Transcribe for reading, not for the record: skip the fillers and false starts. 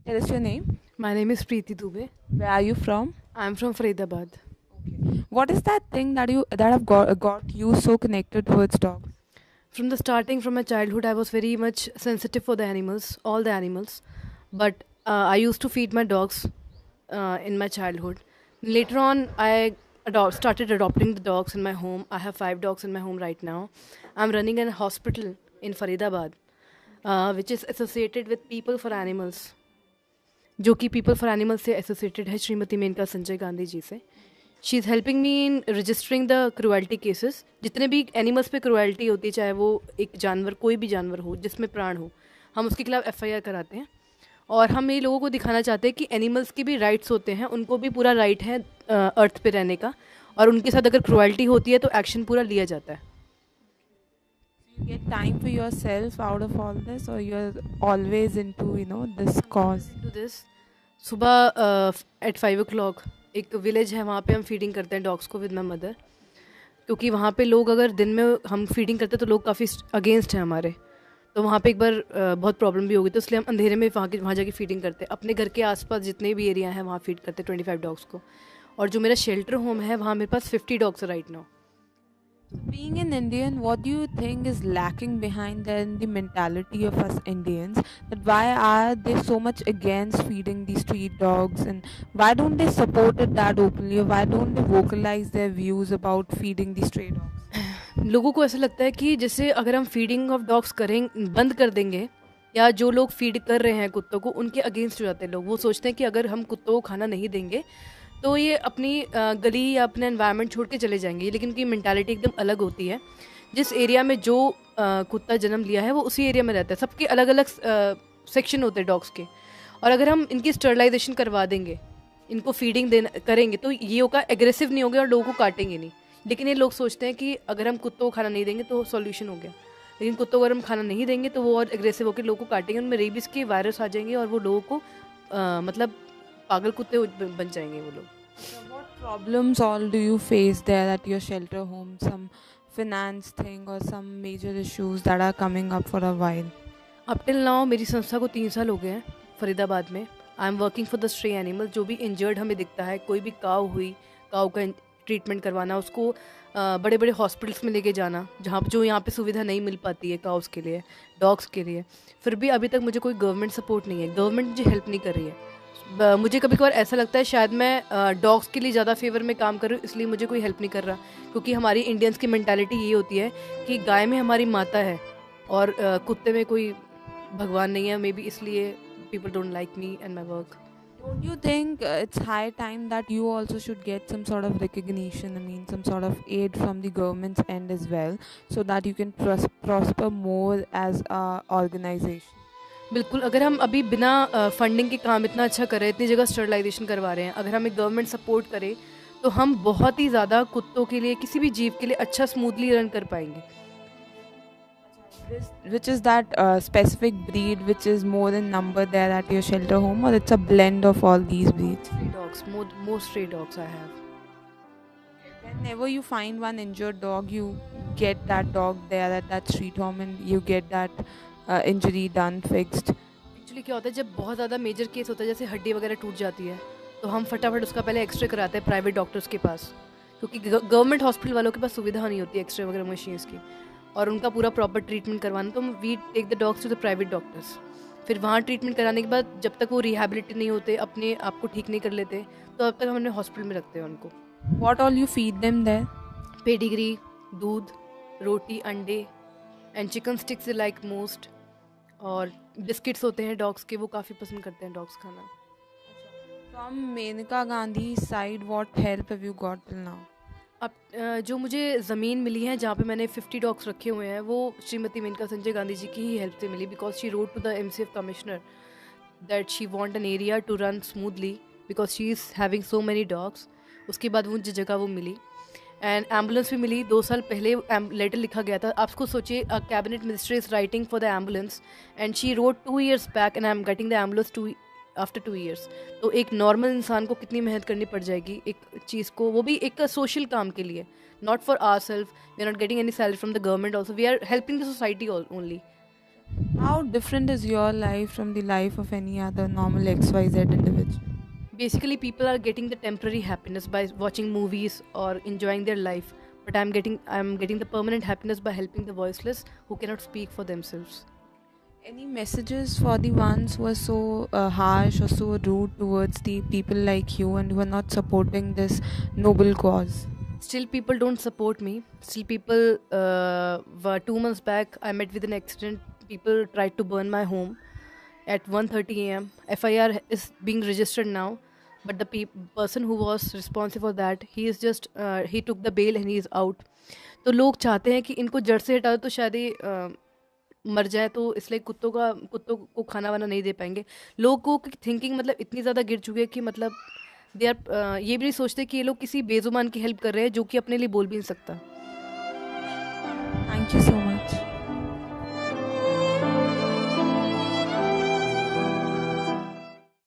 Tell us your name. My name is Preeti Dubey. Where are you from? I'm from Faridabad. Okay. What is that thing that have got you so connected towards dogs? From my childhood, I was very much sensitive for the animals, all the animals. But I used to feed my dogs in my childhood. Later on, I started adopting the dogs in my home. I have 5 dogs in my home right now. I'm running a hospital in Faridabad, which is associated with People for Animals, जो कि people for animals से associated है श्रीमती मेनका संजय गांधी जी से. She is helping me in registering the cruelty cases. जितने भी animals पे cruelty होती है, चाहे वो एक जानवर, कोई भी जानवर हो जिसमें प्राण हो, हम उसके खिलाफ एफआईआर कराते हैं. और हम ये लोगों को दिखाना चाहते हैं कि एनिमल्स के भी राइट्स होते हैं, उनको भी पूरा राइट है अर्थ पे रहने का, और उनके साथ अगर क्रुएल्टी होती है तो एक्शन पूरा लिया जाता है. You get time for yourself out of all this, or you're always into this cause? To this. सुबह एट 5 o'clock एक विलेज है, वहाँ पे हम फीडिंग करते हैं डॉग्स को विद माई मदर. क्योंकि वहाँ पे लोग, अगर दिन में हम फीडिंग करते हैं तो लोग काफ़ी अगेंस्ट हैं हमारे. तो वहाँ पे एक बार बहुत प्रॉब्लम भी हो गई, तो इसलिए हम अंधेरे में वहाँ जाके फीडिंग करते हैं. अपने घर के आसपास जितने भी एरिया हैं वहाँ फीड करते हैं 25 डॉग्स को. और जो मेरा शेल्टर होम है, वहाँ मेरे पास 50 डॉग्स है right now. Being an Indian, what do you think is lacking behind then the mentality of us Indians? That why are they so much against feeding these street dogs, and why don't they support it that openly, or why don't they vocalize their views about feeding the stray dogs? लोगों को ऐसा लगता है कि जैसे अगर हम feeding of dogs करें, बंद कर देंगे, या जो लोग फीड कर रहे हैं कुत्तों को, उनके अगेंस्ट हो जाते हैं लोग. वो सोचते हैं कि अगर हम कुत्तों को खाना नहीं देंगे तो ये अपनी गली या अपना एनवायरनमेंट छोड़ के चले जाएंगे. लेकिन उनकी मेंटालिटी एकदम अलग होती है. जिस एरिया में जो कुत्ता जन्म लिया है वो उसी एरिया में रहता है. सबके अलग अलग सेक्शन होते हैं डॉग्स के. और अगर हम इनकी स्टरलाइजेशन करवा देंगे, इनको फीडिंग देना करेंगे, तो ये होगा एग्रेसिव नहीं होगा और लोगों को काटेंगे नहीं. लेकिन ये लोग सोचते हैं कि अगर हम कुत्तों को खाना नहीं देंगे तो सॉल्यूशन हो गया. लेकिन कुत्तों को अगर हम खाना नहीं देंगे तो वो और एग्रेसिव होकर लोगों को काटेंगे, उनमें रेबीज के वायरस आ जाएंगे और वो लोगों को मतलब पागल कुत्ते बन जाएंगे वो लोग. So what problems all do you face there at your shelter home? Some finance thing or some major issues that are coming up for a while? अब टिल नाउ मेरी संस्था को 3 साल हो गए हैं फरीदाबाद में. I am working for the stray animal. जो भी इंजर्ड हमें दिखता है, कोई भी काव हुई, काव का ट्रीटमेंट करवाना, उसको बड़े बड़े हॉस्पिटल्स में लेके जाना, जहाँ जो यहाँ पे सुविधा नहीं मिल पाती है काउस के लिए, डॉग्स के लिए. फिर भी अभी तक मुझे कोई गवर्नमेंट सपोर्ट नहीं है. गवर्नमेंट मुझे हेल्प नहीं कर रही है. मुझे कभी कभार ऐसा लगता है शायद मैं डॉग्स के लिए ज़्यादा फेवर में काम कर रही हूँ, इसलिए मुझे कोई हेल्प नहीं कर रहा. क्योंकि हमारी इंडियंस की मेंटालिटी ये होती है कि गाय में हमारी माता है और कुत्ते में कोई भगवान नहीं है. मे बी इसलिए people don't like me and my work. Don't you think it's high time that you also should get some sort of recognition? I mean, some sort of aid from the government's end as well, so that you can prosper more as a organization. बिल्कुल. अगर हम अभी बिना funding के काम इतना अच्छा कर रहे हैं, इतनी जगह स्टरलाइजेशन करवा रहे हैं, अगर हमें गवर्नमेंट सपोर्ट करे तो हम बहुत ही ज़्यादा कुत्तों के लिए, किसी भी जीव के लिए अच्छा स्मूथली रन कर पाएंगे. Which is that specific breed which is more in number there at your shelter home, or it's a blend of all these breeds? Stray dogs, more stray dogs I have. Whenever you find one injured dog, you get that dog there at that street home and you get that injury done, fixed. Actually क्या होता है, जब बहुत ज़्यादा major case होता है, जैसे हड्डी वगैरह टूट जाती है, तो हम फटाफट उसका पहले एक्सरे कराते हैं प्राइवेट डॉक्टर्स के पास. क्योंकि गवर्नमेंट हॉस्पिटल वालों के पास सुविधा नहीं होती एक्सरे वगैरह मशीन्स की, और उनका पूरा प्रॉपर ट्रीटमेंट करवाना. तो we take the dogs to the private doctors. फिर वहाँ ट्रीटमेंट कराने के बाद जब तक वो रिहेबिलिटी नहीं होते, अपने आप को ठीक नहीं कर लेते, तो अब तक हम अपने हॉस्पिटल में रखते हैं उनको. What all you feed them there? Pedigree, दूध, रोटी, अंडे and chicken sticks like most. और बिस्किट्स होते हैं डॉग्स के, वो काफ़ी पसंद करते हैं डॉग्स खाना. From Menaka Gandhi's side, what help have you got till now? अब जो मुझे ज़मीन मिली है जहाँ पे मैंने 50 डॉग्स रखे हुए हैं, वो श्रीमती मेनका संजय गांधी जी की ही हेल्प से मिली. Because she wrote to the MCF commissioner that she want an area to run smoothly because she is having so many dogs. उसके बाद वो जगह वो मिली. एंड एम्बुलेंस भी मिली. 2 साल पहले लेटर लिखा गया था. आपको सोचिए, cabinet minister is writing for the ambulance and she road 2 years back and I am getting the ambulance after 2 years. तो एक नॉर्मल इंसान को कितनी मेहनत करनी पड़ जाएगी एक चीज़ को, वो भी एक सोशल काम के लिए, not for our self. We are not getting any salary from the government also. We are helping the society only. How different is your life from the life of any other normal XYZ individual? Basically, people are getting the temporary happiness by watching movies or enjoying their life, but I'm getting the permanent happiness by helping the voiceless who cannot speak for themselves. Any messages for the ones who are so harsh or so rude towards the people like you and who are not supporting this noble cause? Still, people don't support me. Still, people were 2 months back. I met with an accident. People tried to burn my home at 1:30 a.m. FIR is being registered now, but the person who was responsible for that, he is just he took the bail and he is out. तो लोग चाहते हैं कि इनको जड़ से हटा दो तो शायद ये मर जाए, तो इसलिए कुत्तों को खाना वाना नहीं दे पाएंगे. लोगों की थिंकिंग मतलब इतनी ज़्यादा गिर चुकी है कि मतलब दे आर ये भी नहीं सोचते कि ये लोग किसी बेजुबान की हेल्प कर रहे हैं जो कि अपने लिए बोल भी नहीं सकता. Thank you so